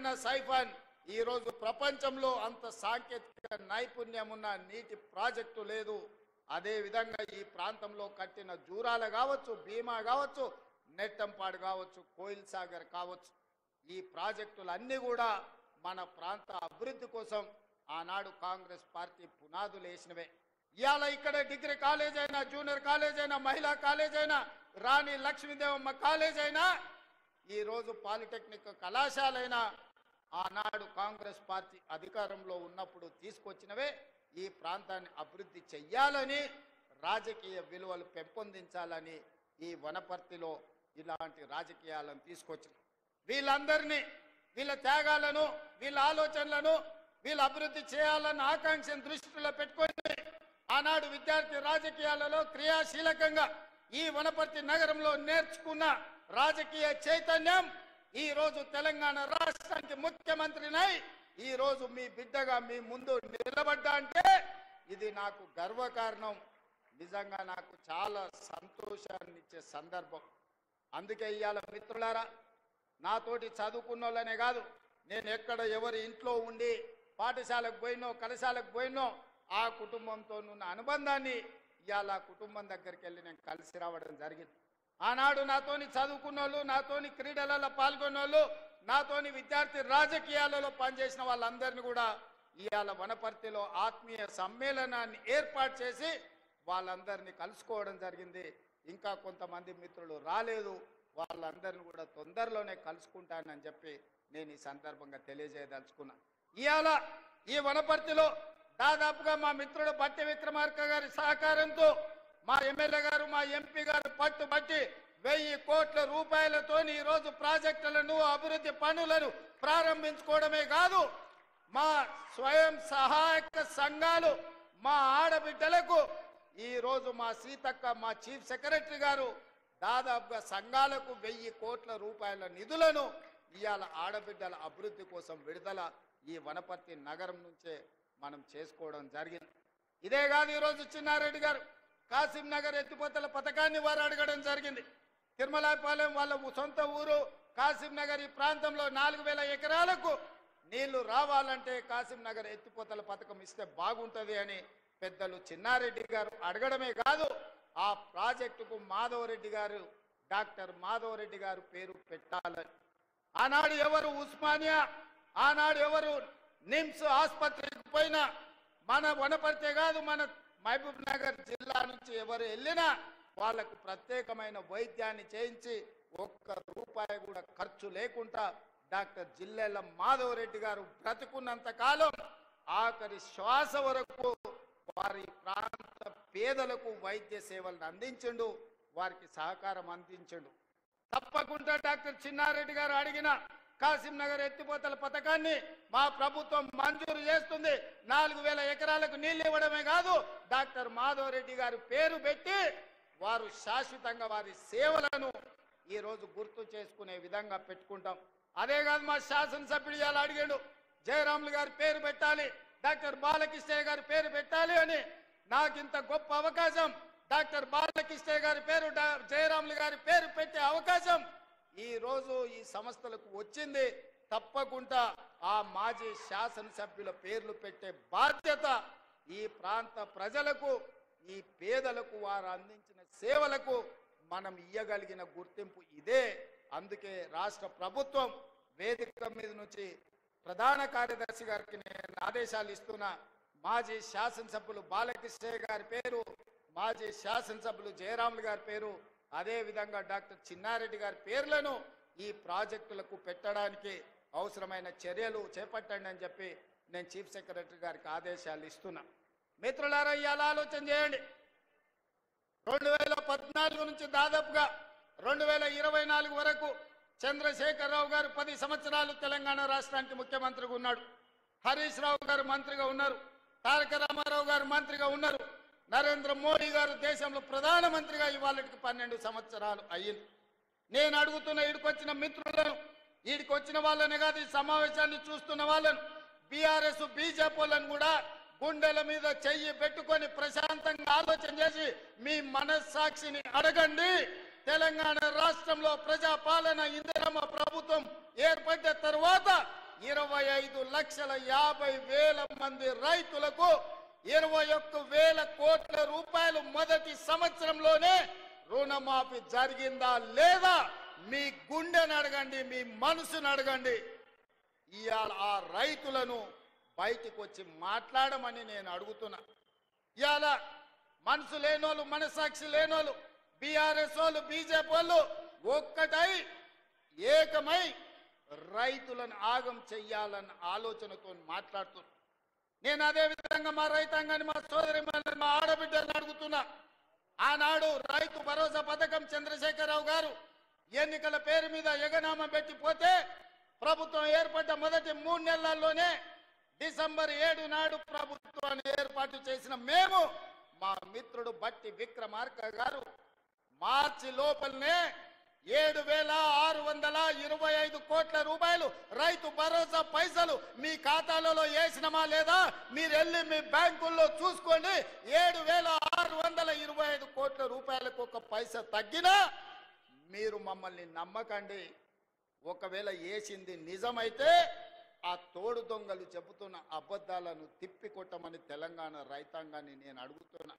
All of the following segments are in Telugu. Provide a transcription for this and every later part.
ఉన్న సైఫాన్ ఈ రోజు ప్రపంచంలో అంత సాంకేతిక నైపుణ్యం ఉన్న నీటి ప్రాజెక్టు లేదు. అదే విధంగా ఈ ప్రాంతంలో కట్టిన జూరాల కావచ్చు, భీమా కావచ్చు, నెట్టంపాడు కావచ్చు, కోయిల్ సాగర్ కావచ్చు, ఈ ప్రాజెక్టులన్నీ కూడా మన ప్రాంత అభివృద్ధి కోసం ఆనాడు కాంగ్రెస్ పార్టీ పునాదులు వేసినవే. ఇవాళ ఇక్కడ డిగ్రీ కాలేజ్ అయినా, జూనియర్ కాలేజ్ అయినా, మహిళా కాలేజ్ అయినా, రాణి లక్ష్మీదేవమ్మ కాలేజ్ అయినా, ఈరోజు పాలిటెక్నిక్ కళాశాలైనా ఆనాడు కాంగ్రెస్ పార్టీ అధికారంలో ఉన్నప్పుడు తీసుకొచ్చినవే. ఈ ప్రాంతాన్ని అభివృద్ధి చెయ్యాలని, రాజకీయ విలువలు పెంపొందించాలని ఈ వనపర్తిలో ఇలాంటి రాజకీయాలను తీసుకొచ్చిన వీళ్ళందరినీ, వీళ్ళ త్యాగాలను, వీళ్ళ ఆలోచనలను, వీళ్ళ అభివృద్ధి చేయాలన్న ఆకాంక్షను దృష్టిలో పెట్టుకొని ఆనాడు విద్యార్థి రాజకీయాలలో క్రియాశీలకంగా ఈ వనపర్తి నగరంలో నేర్చుకున్న రాజకీయ చైతన్యం ఈ రోజు తెలంగాణ రాష్ట్రానికి ముఖ్యమంత్రినై ఈ రోజు మీ బిడ్డగా మీ ముందు నిలబడ్డా అంటే ఇది నాకు గర్వకారణం. నిజంగా నాకు చాలా సంతోషాన్ని ఇచ్చే సందర్భం. అందుకే ఇవాళ మిత్రులారా, నాతోటి చదువుకున్న వాళ్ళనే కాదు, నేను ఎక్కడ ఎవరి ఇంట్లో ఉండి పాఠశాలకు పోయినో, కళాశాలకు పోయినో ఆ కుటుంబంతో ఉన్న అనుబంధాన్ని ఇవాళ కుటుంబం దగ్గరికి వెళ్ళి నేను కలిసి రావడం జరిగింది. ఆనాడు నాతోని చదువుకున్న వాళ్ళు, నాతోని క్రీడలలో పాల్గొన్న వాళ్ళు, నాతోని విద్యార్థి రాజకీయాలలో పనిచేసిన వాళ్ళందరినీ కూడా ఇవాళ వనపర్తిలో ఆత్మీయ సమ్మేళనాన్ని ఏర్పాటు చేసి వాళ్ళందరినీ కలుసుకోవడం జరిగింది. ఇంకా కొంతమంది మిత్రులు రాలేదు, వాళ్ళందరినీ కూడా తొందరలోనే కలుసుకుంటానని చెప్పి నేను ఈ సందర్భంగా తెలియజేయదలుచుకున్నా. ఇవాళ ఈ వనపర్తిలో దాదాపుగా మా మిత్రుడు బట్టి విక్రమార్క గారి సహకారంతో మా ఎమ్మెల్యే గారు, మా ఎంపీ గారు పట్టుబట్టి 1000 కోట్ల రూపాయలతో ఈ రోజు ప్రాజెక్టులను, అభివృద్ధి పనులను ప్రారంభించుకోవడమే కాదు, మా స్వయం సహాయక సంఘాలు, మా ఆడబిడ్డలకు ఈ రోజు మా సీతక్క, మా చీఫ్ సెక్రటరీ గారు దాదాపుగా సంఘాలకు 1000 కోట్ల రూపాయల నిధులను ఇవాళ ఆడబిడ్డల అభివృద్ధి కోసం విడుదల ఈ వనపర్తి నగరం నుంచే మనం చేసుకోవడం జరిగింది. ఇదే కాదు, ఈరోజు చిన్నారెడ్డి గారు కాసిం నగర్ ఎత్తిపోతల పథకాన్ని వారు అడగడం జరిగింది. తిరుమలాపాలెం వాళ్ళ సొంత ఊరు కాసిం నగర్, ఈ ప్రాంతంలో 4000 ఎకరాలకు నీళ్లు రావాలంటే కాసిం నగర్ ఎత్తిపోతల పథకం ఇస్తే బాగుంటుంది అని పెద్దలు చిన్నారెడ్డి గారు అడగడమే కాదు, ఆ ప్రాజెక్టుకు మాధవరెడ్డి గారు, డాక్టర్ మాధవరెడ్డి గారు పేరు పెట్టాలని ఆనాడు ఎవరు ఉస్మానియా, ఆనాడు ఎవరు నిమ్స్ ఆసుపత్రికి పోయినా, మన వనపర్తే కాదు మన మహబూబ్ నగర్ జిల్లా నుంచి ఎవరు వెళ్ళినా వాళ్లకు ప్రత్యేకమైన వైద్యాన్ని చేయించి ఒక్క రూపాయి కూడా ఖర్చు లేకుండా డాక్టర్ జిల్లెల మాధవరెడ్డి గారు బ్రతుకున్నంత కాలం ఆఖరి శ్వాస వరకు వారి ప్రాంత పేదలకు వైద్య సేవలను అందించండు, వారికి సహకారం అందించండు. తప్పకుండా డాక్టర్ చిన్నారెడ్డి గారు అడిగిన కాసిం నగర్ ఎత్తిపోతల పథకాన్ని మా ప్రభుత్వం మంజూరు చేస్తుంది. 4000 ఎకరాలకు నీళ్లు ఇవ్వడమే కాదు, డాక్టర్ మాధవరెడ్డి గారు పేరు పెట్టి వారు శాశ్వతంగా వారి సేవలను ఈ రోజు గుర్తు చేసుకునే విధంగా పెట్టుకుంటాం. అదే కాదు, మా శాసనసభ్యుడు ఇలా అడిగాడు, జయరాములు గారి పేరు పెట్టాలి, డాక్టర్ బాలకృష్ణయ్య గారి పేరు పెట్టాలి అని. నాకు ఇంత గొప్ప అవకాశం, డాక్టర్ బాలకృష్ణయ్య గారి పేరు, జయరాములు గారి పేరు పెట్టే అవకాశం ఈ రోజు ఈ సంస్థలకు వచ్చింది. తప్పకుండా ఆ మాజీ శాసనసభ్యుల పేర్లు పెట్టే బాధ్యత ఈ ప్రాంత ప్రజలకు, ఈ పేదలకు వారు అందించిన సేవలకు మనం ఇయ్యగలిగిన గుర్తింపు ఇదే. అందుకే రాష్ట్ర ప్రభుత్వం వేదిక మీద నుంచి ప్రధాన కార్యదర్శి గారికి నేను ఆదేశాలు ఇస్తున్నా. మాజీ శాసనసభ్యులు బాలకృష్ణయ్య గారి పేరు, మాజీ శాసనసభ్యులు జయరాములు గారి పేరు, అదే విధంగా డాక్టర్ చిన్నారెడ్డి గారి పేర్లను ఈ ప్రాజెక్టులకు పెట్టడానికి అవసరమైన చర్యలు చేపట్టండి అని చెప్పి నేను చీఫ్ సెక్రటరీ గారికి ఆదేశాలు ఇస్తున్నా. మిత్రులారా, ఇవాళ ఆలోచన చేయండి. 2014 నుంచి దాదాపుగా 2024 వరకు చంద్రశేఖరరావు గారు 10 సంవత్సరాలు తెలంగాణ రాష్ట్రానికి ముఖ్యమంత్రిగా ఉన్నాడు. హరీష్ రావు గారు మంత్రిగా ఉన్నారు, తారక రామారావు గారు మంత్రిగా ఉన్నారు, నరేంద్ర మోడీ గారు దేశంలో ప్రధానమంత్రిగా ఇవాళకి 12 సంవత్సరాలు అయ్యింది. నేను అడుగుతున్న ఈడికొచ్చిన మిత్రులను, ఈడికొచ్చిన వాళ్ళనే కాదు, ఈ సమావేశాన్ని చూస్తున్న వాళ్ళను, బీఆర్ఎస్ బీజేపీ వాళ్ళను కూడా గుండెల మీద చెయ్యి పెట్టుకొని ప్రశాంతంగా ఆలోచన చేసి మీ మనస్సాక్షిని అడగండి. తెలంగాణ రాష్ట్రంలో ప్రజాపాలన ఇందిరమ్మ ప్రభుత్వం ఏర్పడ్డ తర్వాత 25,50,000 మంది రైతులకు 21,000 కోట్ల రూపాయలు మొదటి సంవత్సరంలోనే రుణమాఫీ జరిగిందా లేదా? మీ గుండెని అడగండి, మీ మనసును అడగండి. ఇవాళ ఆ రైతులను బయటికి వచ్చి మాట్లాడమని నేను అడుగుతున్నా. ఇవాళ మనసు లేనోళ్ళు, మనసాక్షి లేనోళ్ళు, బీఆర్ఎస్ వాళ్ళు, బీజేపీ వాళ్ళు ఒక్కటై ఏకమై రైతులను ఆగం చెయ్యాలన్న ఆలోచనతో మాట్లాడుతున్నా. నేను అదే విధంగా మా రైతాంగాన్ని, మా సోదరి, మా ఆడబిడ్డలను అడుగుతున్నా. ఆనాడు రైతు భరోసా పథకం చంద్రశేఖరరావు గారు ఎన్నికల పేరు మీద ఎగనామం పెట్టిపోతే ప్రభుత్వం ఏర్పడ్డ మొదటి 3 నెలల్లోనే డిసెంబర్ 7 నాడు ప్రభుత్వాన్ని ఏర్పాటు చేసిన మేము, మా మిత్రుడు బట్టి విక్రమార్క గారు మార్చి లోపలనే 7,625 కోట్ల రూపాయలు రైతు భరోసా పైసలు మీ ఖాతాలలో వేసినమా లేదా? మీరు వెళ్ళి మీ బ్యాంకుల్లో చూసుకోండి. 7,625 కోట్ల రూపాయలకు ఒక పైసా తగ్గినా మీరు మమ్మల్ని నమ్మకండి. ఒకవేళ వేసింది నిజమైతే ఆ తోడు దొంగలు చెబుతున్న అబద్ధాలను తిప్పికొట్టమని తెలంగాణ రైతాంగాన్ని నేను అడుగుతున్నా.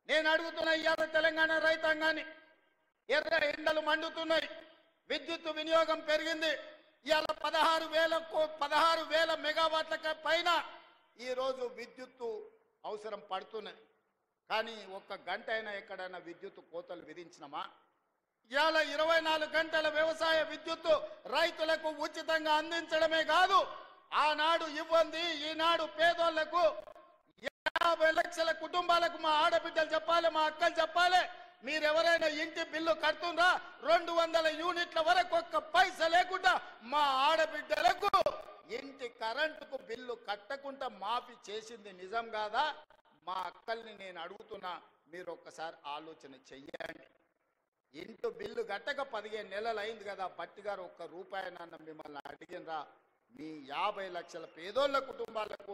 ఇవాళ తెలంగాణ రైతాంగాన్ని. ఎర్ర ఎండలు మండుతున్నాయి, విద్యుత్ వినియోగం పెరిగింది. ఇవాళ 16,000 మెగావాట్ల పైన ఈరోజు విద్యుత్తు అవసరం పడుతున్నది. కానీ ఒక్క గంట అయినా ఎక్కడైనా విద్యుత్ కోతలు విధించినమా? ఇవాళ 24 గంటల వ్యవసాయ విద్యుత్తు రైతులకు ఉచితంగా అందించడమే కాదు, ఆనాడు ఇవ్వండి, ఈనాడు పేదోళ్లకు 50 లక్షల కుటుంబాలకు మా ఆడబిడ్డలు చెప్పాలి, మా అక్కలు చెప్పాలి, మీరెవరైనా ఇంటి బిల్లు కడుతుండ్రా 200 యూనిట్ల వరకు ఒక్క పైసా లేకుండా మా ఆడబిడ్డలకు ఇంటి కరెంటుకు బిల్లు కట్టకుండా మాఫీ చేసింది నిజం కాదా? మా అక్కల్ని నేను అడుగుతున్నా, మీరు ఒక్కసారి ఆలోచన చెయ్యండి. ఇంటి బిల్లు కట్టక 15 నెలలు అయింది కదా. బట్టి గారు ఒక్క రూపాయనన్న మిమ్మల్ని అడిగినరా? మీ 50 లక్షల పేదోళ్ళ కుటుంబాలకు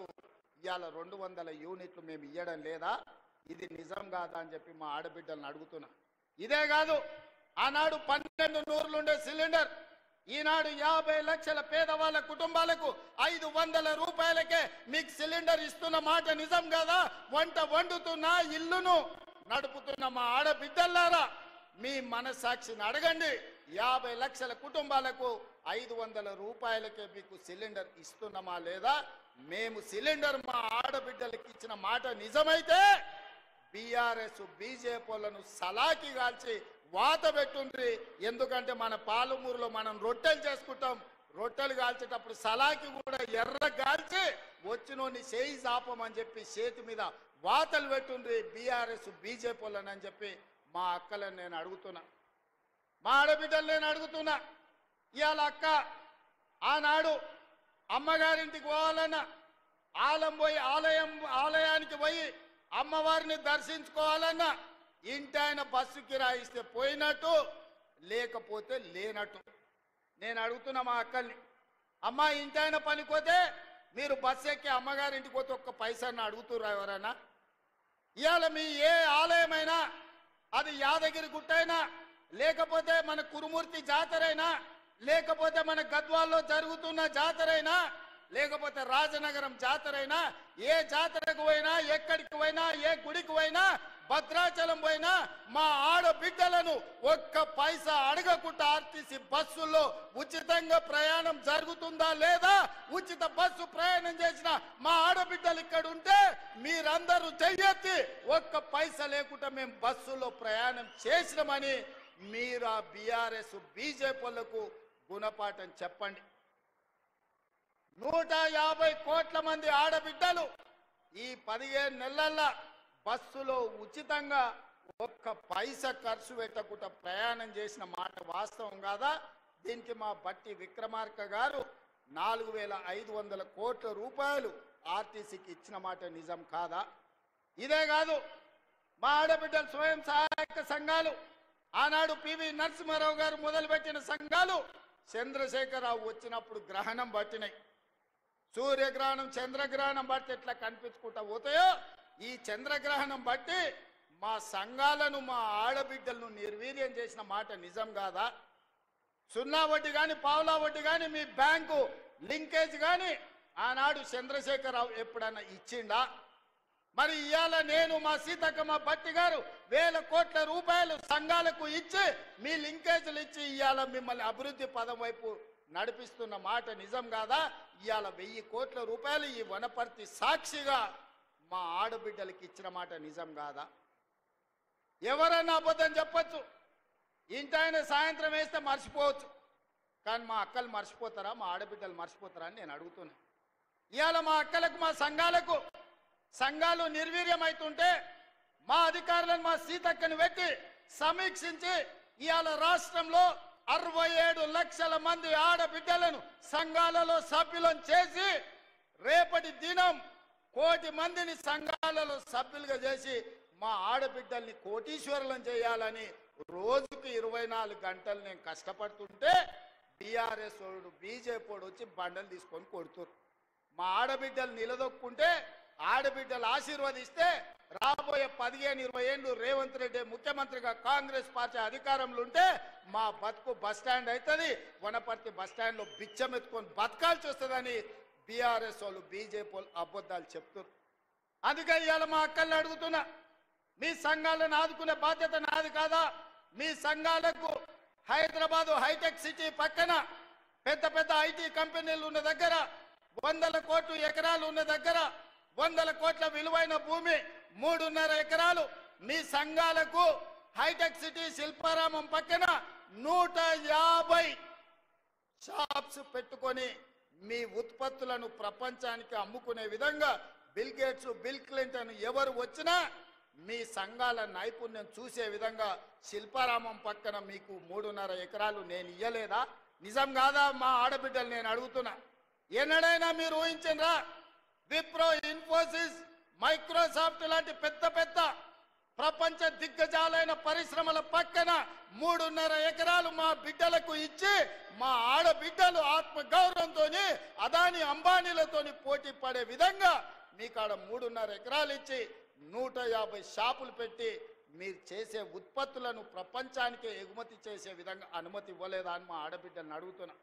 ఇవాళ 200 యూనిట్లు మేము ఇవ్వడం లేదా? ఇది నిజం కాదా అని చెప్పి మా ఆడబిడ్డలను అడుగుతున్నా. ఇదే కాదు, ఆనాడు 12 నూరులుండే సిలిండర్ ఈనాడు 50 లక్షల పేదవాళ్ళ కుటుంబాలకు 500 రూపాయలకే మీకు సిలిండర్ ఇస్తున్న మాట నిజం కాదా? వంట వండుతున్న, ఇల్లును నడుపుతున్న మా ఆడబిడ్డలారా, మీ మనసాక్షిని అడగండి. 50 లక్షల కుటుంబాలకు 500 రూపాయలకే మీకు సిలిండర్ ఇస్తున్నామా లేదా? మేము సిలిండర్ మా ఆడబిడ్డలకి ఇచ్చిన మాట నిజమైతే బీఆర్ఎస్ బీజేపీలను సలాకి కాల్చి వాత పెట్టుండ్రి. ఎందుకంటే మన పాలమూరులో మనం రొట్టెలు చేసుకుంటాం. రొట్టెలు కాల్చేటప్పుడు సలాకి కూడా ఎర్ర కాల్చి వచ్చినోని చేయి చాపమని చెప్పి చేతి మీద వాతలు పెట్టుండ్రి బీఆర్ఎస్ బీజేపీలను అని చెప్పి మా అక్కలను నేను అడుగుతున్నా, మా ఆడబిడ్డలు నేను అడుగుతున్నా. ఇవాళ అక్క ఆనాడు అమ్మగారింటికి పోవాలన్నా ఆలయానికి పోయి అమ్మవారిని దర్శించుకోవాలన్నా ఇంటి ఆయన బస్సు కిరాయిస్తే పోయినట్టు, లేకపోతే లేనట్టు. నేను అడుగుతున్నా మా అక్కల్ని, అమ్మ ఇంటి ఆయన పనిపోతే మీరు బస్సు ఎక్కి అమ్మగారింటికి పోతే ఒక్క పైసాన్ని అడుగుతురా ఎవరైనా? ఇవాళ మీ ఏ ఆలయమైనా, అది యాదగిరి గుట్టైనా, లేకపోతే మన కురుమూర్తి జాతరైనా, లేకపోతే మన గద్వాల్లో జరుగుతున్న జాతరైనా, లేకపోతే రాజనగరం జాతరైనా, ఏ జాతరకు పోయినా, ఎక్కడికి పోయినా, ఏ గుడికి పోయినా, భద్రాచలం పోయినా మా ఆడబిడ్డలను ఒక్క పైసా అడగకుండా ఆర్టీసీ బస్సుల్లో ఉచితంగా ప్రయాణం జరుగుతుందా లేదా? ఉచిత బస్సు ప్రయాణం చేసిన మా ఆడబిడ్డలు ఇక్కడ ఉంటే మీరందరూ చెయ్యెత్తి ఒక్క పైసా లేకుండా మేము బస్సులో ప్రయాణం చేసినామని మీరు ఆ బీఆర్ఎస్ బీజేపీలకు గుణపాఠం చెప్పండి. 150 కోట్ల మంది ఆడబిడ్డలు ఈ 15 నెలల్లో బస్సులో ఉచితంగా ఒక్క పైసా ఖర్చు పెట్టకుండా ప్రయాణం చేసిన మాట వాస్తవం కాదా? దీనికి మా బట్టి విక్రమార్క గారు 4,500 కోట్ల రూపాయలు ఆర్టీసీకి ఇచ్చిన మాట నిజం కాదా? ఇదే కాదు, మా ఆడబిడ్డల స్వయం సహాయక సంఘాలు ఆనాడు పివి నరసింహారావు గారు మొదలుపెట్టిన సంఘాలు చంద్రశేఖరరావు వచ్చినప్పుడు గ్రహణం పట్టినాయి. సూర్యగ్రహణం, చంద్రగ్రహణం బట్టి ఎట్లా కనిపించుకుంటా పోతాయో ఈ చంద్రగ్రహణం బట్టి మా సంఘాలను, మా ఆడబిడ్డలను నిర్వీర్యం చేసిన మాట నిజం కాదా? సున్నా వడ్డీ కానీ, పావులా వడ్డీ కానీ మీ బ్యాంకు లింకేజ్ కానీ ఆనాడు చంద్రశేఖరరావు ఎప్పుడన్నా ఇచ్చిండా? మరి ఇవాళ నేను మా సీతక్కమ్మ భట్టి గారు 1000 కోట్ల రూపాయలు సంఘాలకు ఇచ్చి మీ లింకేజీలు ఇచ్చి ఇవాళ మిమ్మల్ని అభివృద్ధి పదం వైపు నడిపిస్తున్న మాట నిజం కాదా? ఇవాళ 1000 కోట్ల రూపాయలు ఈ వనపర్తి సాక్షిగా మా ఆడబిడ్డలకి ఇచ్చిన మాట నిజం కాదా? ఎవరన్నా అబద్ధం చెప్పచ్చు, ఇంటాయన సాయంత్రం వేస్తే మర్చిపోవచ్చు, కానీ మా అక్కలు మర్చిపోతారా, మా ఆడబిడ్డలు మర్చిపోతారా అని నేను అడుగుతున్నా. ఇవాళ మా అక్కలకు మా సంఘాలు నిర్వీర్యమవుతుంటే మా అధికారులను మా సీతక్కని పెట్టి సమీక్షించి ఇవాళ రాష్ట్రంలో 67 లక్షల మంది ఆడబిడ్డలను సంఘాలలో సభ్యులను చేసి రేపటి దినం 1 కోటి మందిని సంఘాలలో సభ్యులుగా చేసి మా ఆడబిడ్డల్ని కోటీశ్వరులను చేయాలని రోజుకు 24 గంటలు నేను కష్టపడుతుంటే బీఆర్ఎస్ వాడు బీజేపీ వాడు వచ్చి బండలు తీసుకొని కొడుతురు. మా ఆడబిడ్డలు నిలదొక్కుంటే ఆడబిడ్డలు ఆశీర్వదిస్తే రాబోయే 15-20 ఏళ్ళు రేవంత్ రెడ్డి ముఖ్యమంత్రిగా కాంగ్రెస్ పార్టీ అధికారంలో ఉంటే మా బతుకు బస్టాండ్ అవుతుంది, వనపర్తి బస్టాండ్లో బిచ్చమెత్తుకొని బతకాల్సి వస్తుందని బీఆర్ఎస్ వాళ్ళు బీజేపీ వాళ్ళు అబద్ధాలు చెప్తున్నారు. అందుకే ఇవాళ మా అక్కల్ని అడుగుతున్నా, మీ సంఘాలను ఆదుకునే బాధ్యత నాది కాదా? మీ సంఘాలకు హైదరాబాదు హైటెక్ సిటీ పక్కన పెద్ద ఐటీ కంపెనీలు ఉన్న దగ్గర 100 కోట్ల ఎకరాలు ఉన్న దగ్గర 100 కోట్ల విలువైన భూమి 3.5 ఎకరాలు మీ సంఘాలకు హైటెక్ సిటీ శిల్పారామం పక్కన 150 షాప్స్ పెట్టుకొని మీ ఉత్పత్తులను ప్రపంచానికి అమ్ముకునే విధంగా బిల్ గేట్స్, బిల్ క్లింటన్ ఎవరు వచ్చినా మీ సంఘాల నైపుణ్యం చూసే విధంగా శిల్పారామం పక్కన మీకు 3.5 ఎకరాలు నేను ఇయ్యలేదా? నిజం కాదా? మా ఆడబిడ్డలు నేను అడుగుతున్నా. ఎన్నడైనా మీరు ఊహించరా? విప్రో, ఇన్ఫోసిస్, మైక్రోసాఫ్ట్ లాంటి పెద్ద ప్రపంచ దిగ్గజాలైన పరిశ్రమల పక్కన 3.5 ఎకరాలు మా బిడ్డలకు ఇచ్చి మా ఆడబిడ్డలు ఆత్మగౌరవంతో అదాని అంబానీలతోని పోటీ పడే విధంగా మీకాడ 3.5 ఎకరాలు ఇచ్చి 150 షాపులు పెట్టి మీరు చేసే ఉత్పత్తులను ప్రపంచానికి ఎగుమతి చేసే విధంగా అనుమతి ఇవ్వలేదా అని మా ఆడబిడ్డలను అడుగుతున్నా.